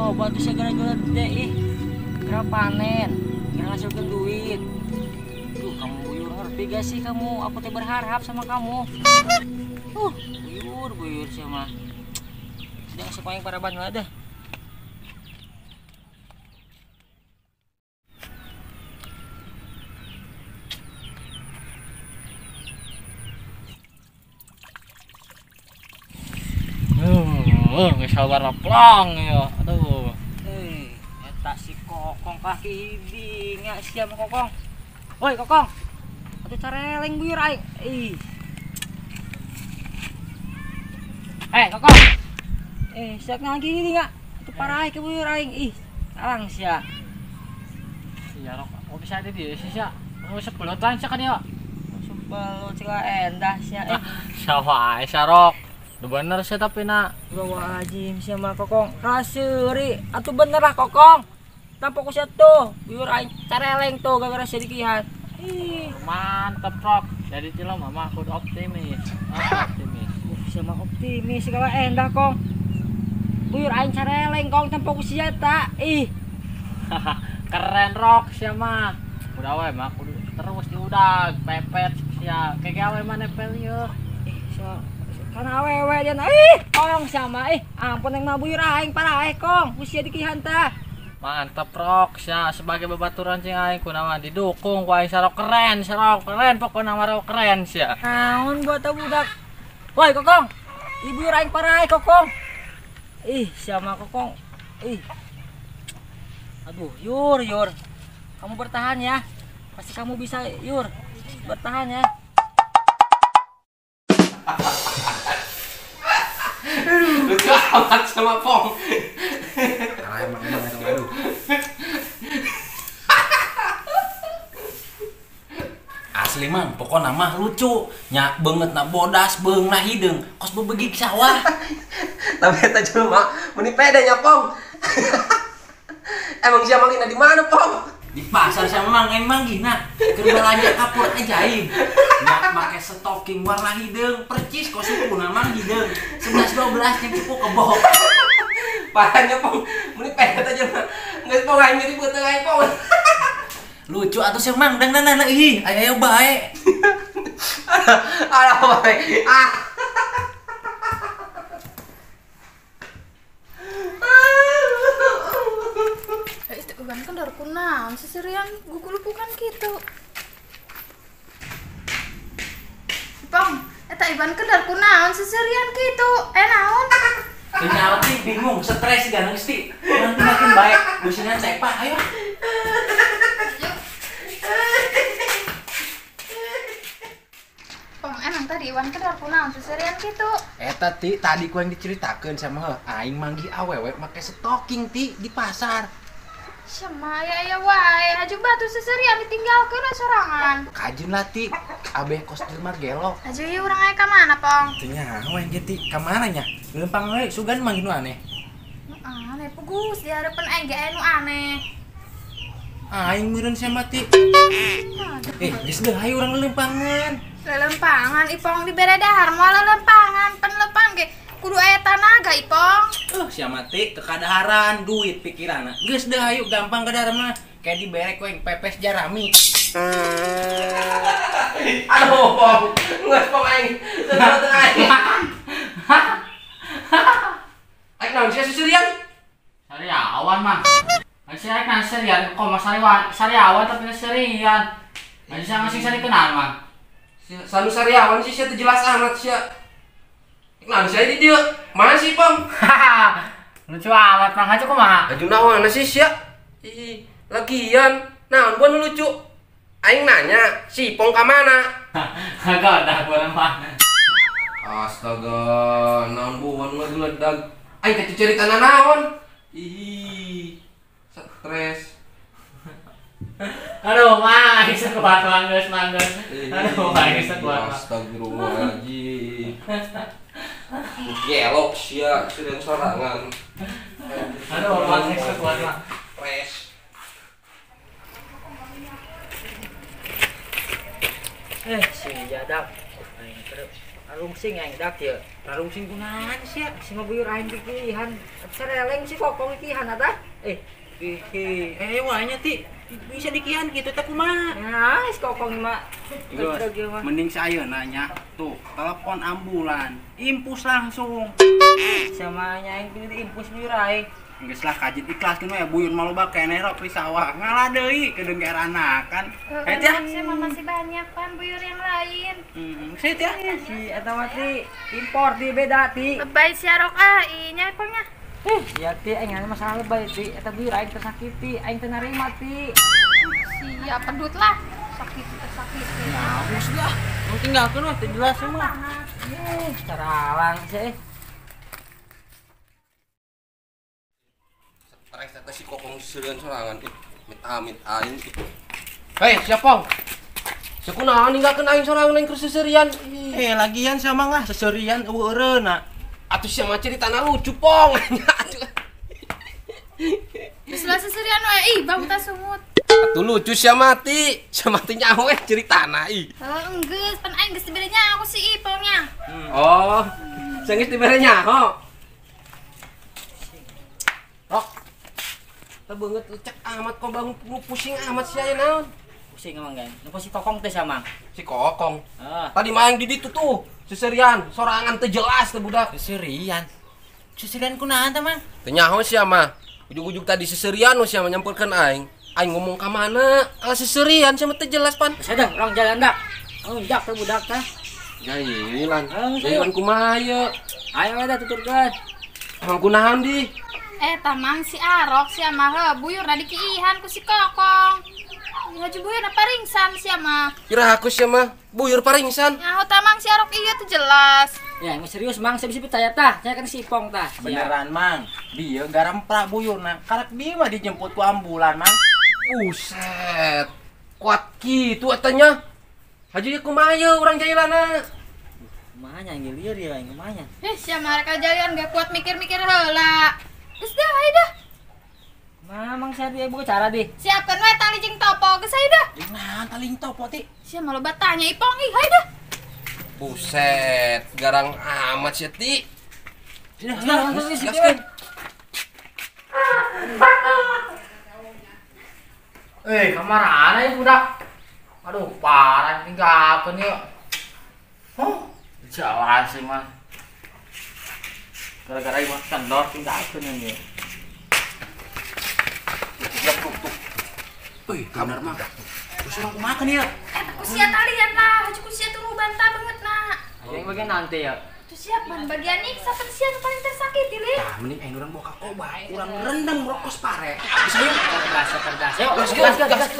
coba tuh segera gede segera panen, segera ngasilkan duit. Tuh kamu buyur ngerti gak sih kamu? Aku teh berharap sama kamu. Buyur sama. Sedang sepanjang para ban ada. Nggak sabar plong ya, aduh. Eta si Kokong kaki hiding, siapa Kokong? Woi Kokong, atuh careleng buyur aing. Kokong, siap lagi hiding nggak? Itu parah ke buyur aing, sekarang sia. Iya rok, mau bisa ada dia sia. Mau sebelut lan kan ya? Sebelut cila endah sia. Sawah sarok. Udah bener sih tapi nak bawa ajim sama Kokong rasuri atuh bener lah Kokong tanpa ku tuh buyur aing careleng tuh gara-gara sedikian. Mantep rok jadi cilo mama aku optimis sama optimis segala endah Kong buyur aing careleng Kong tanpa ku tak keren rok siapa udah we mah kudu terus diudag pepet sia kayak gawe mana nepel yeuh karena awewe dia Kong sama ampun yang mah buyur aing parah Kong usia dikihan tah mantap rok sia sebagai babaturan cing aing kunaon didukung ku aing sarok keren pokokna mah keren sia naon buat budak woi Kokong ibu buyur aing parah Kokong sama Kokong aduh Yur kamu bertahan ya pasti kamu bisa Yur bertahan ya. Lucu amat sama Pong. Emang aduh. Asli man, pokoknya mah lucu. Nya banget na bodas beung na hideung. Kos bebegik sawah. Tapi eta jelema meni pede nya Pong. Emang sia manggina di mana Pong? Di pasar sama emang gina keur belanja kapur ajaib. Nya make stocking warna hideung percis kos sukuna mah hideung 11-12 nya cukup kebok. Parahnya Pong, meni pede eta jelema. Geus Pong aing ribut teh aing Pong. Lucu atuh sih mang dang nana aya bae. Alah bae. Bukan kendar kunaon seserian gugulupukan gitu. Pong, eta iban kendar kunaon seserian gitu. Naon? Kenyawa ti bingung, stres gak ngerti. Nanti makin baik, businan cepa, ayo. Pong, emang tadi iban kendar kunaon seserian gitu. Eta ti tadi ku yang diceritakeun sama aing manggih awewe make stocking ti di pasar. Sama ya wae, aju batu seserian ditinggalkeun sorangan. Kajun lah ti, abeh kos di Margelo. Aju ieu urang aya ka mana, Pong? Teu nyaho yang ti, ka mana nya? Lempang we sugan mah nu aneh. Aneh pugus di harapan aing ge anu aneh. Aing meureun sama ti. Geus deh hayu urang lempangan. Lelempangan Ipong dibere dahar moal lelempangan, pan lempang ge kudu aya tanaga Ipong. Sia mati kekadaharan duit pikiranna. Geus deh hayu gampang kadahar mah kayak dibere ku yang pepes jarami. Aduh Pong, geus Pong aing. Sebenarnya teh aing. Aing naon sia seserian? sariawan mah masih rek na serian kok mas sariawan tapi serian masih ngasih sari kenal mah Sanu sariawan sih sia teh jelas amat sia. Naon sia di dieu? Mana sih Pong? lucu amat mah aja kumaha Aju naon sih sia? Lagian naon gua nu lucu. Aing nanya, si Pong ka mana? kagak ada gua mah Astaga, naon buan ngeledag. Aing teh cerita naon? Stres. aduh mah bisa kuat manggeus aduh mah bisa kuat Astagfirullahaladzim. Gelok sia, sedang sorangan. aduh mah bisa kuat mah Stres. Si Jadak Rarungsing aing dak ya. Rarungsing kunaon sia? Si mah buyur aing pikihan. Sareleng si kokong ikihan eta. Wahnya ti bisa dikian gitu teh kumaha? Nah, si kokong mah Geus, mending saya nanya tuh telepon ambulan, impus langsung. sama aing pilih impus buyur aing. Geus lah kajit ikhlaskeun we buyur maloba keneh rok di sawah. Ngalah deui kedeung ke anakan. Teh. Saya masih banyak pan buyur yang lain. Sit ya. Si eta mah ti impor ti beda ti. Lebay si Arok nya ipangnya. Ya ti aing anu masalah lebay ti eta buyur aing tersakiti, aing teu narima ti. Siap pedut lah. Tersakiti. Nah, bos dah. Mau tinggalkeun we teu jelas mah. Caralang sih. Tarik kata si kokong seserian sorangan amit aing. Hei, siapa? Sakunaon ninggalkeun aing sorangan aing keur seserian. Lagian sama ngah seserian eureuna. Atuh sia mah ceritana lucu pong. Geus lah seserian we bau tah sumut. Atuh lucu sia mati nyaho ceritana ih. Enggeus pan aing geus dibere nyaho si Ipongnya. Oh, geus dibere nyaho. Rok. Teu beungeut lecek amat kok bangun pusing amat sia aya naon. Pusing emang kan. Nu si kokong teh sama. Si kokong. Ah. Tadi mah yang di ditu tuh seserian, sorangan teu jelas teh budak. Seserian. Seserian kunaon teh, Mang? Teu nyaho sia mah. Ujug-ujug tadi seserian sia mah nyamperkeun aing. Aing ngomong ka mana? Kalau seserian sia mah teu jelas pan. Sadang orang jalan dak. Jak teh budak teh. Jailan. Jailan kumaha ieu? Ayo we dah tuturkeun. Emang kunaon di? Tamang si Arok si mah buyur dikiihan ku si Kokong. Haji buyur paringsan si mah. Kira aku sia mah buyur paringsan. Nyaho tamang si Arok iya tuh jelas. Ya, nggak serius mang, saya bisa percaya tah. Saya kan si Ipong tah. Beneran, Mang. Dia garam prabuyurna. Karek dia mah dijemput ku ambulan, Mang. Buset. Kuat kitu etanya. Haji kumaha ieu urang jailana? Kumanya ngilir ya, kumanya. Si mereka jalan gak kuat mikir-mikir heula. Geus dah ayo dah. Mamang saya dia buka cara deh. Siapkan we tali jeung topo geus ayo dah. Nah, taling topo ti. Si mah loba tanya Ipong ih ayo dah. Buset, garang amat sia ti. Gaskeun. Kamarana ya budak. Aduh, parah tinggalkeun yeuh. Jalan sih mah. Gara-gara ieu kendor tinggalkeun ieu. Bener, Mang. Terus orang kumaha kan ieu? Kusia talian lah, haji kusia turu bantah banget nak. Ayo yang bagian nanti ya. Tuh siap ban bagian ini sapen sia nu paling tersakiti li. Mending aing urang bawa ka obat. Urang rendam rokos pare. Bisa yuk, cerdas. Yuk, gas.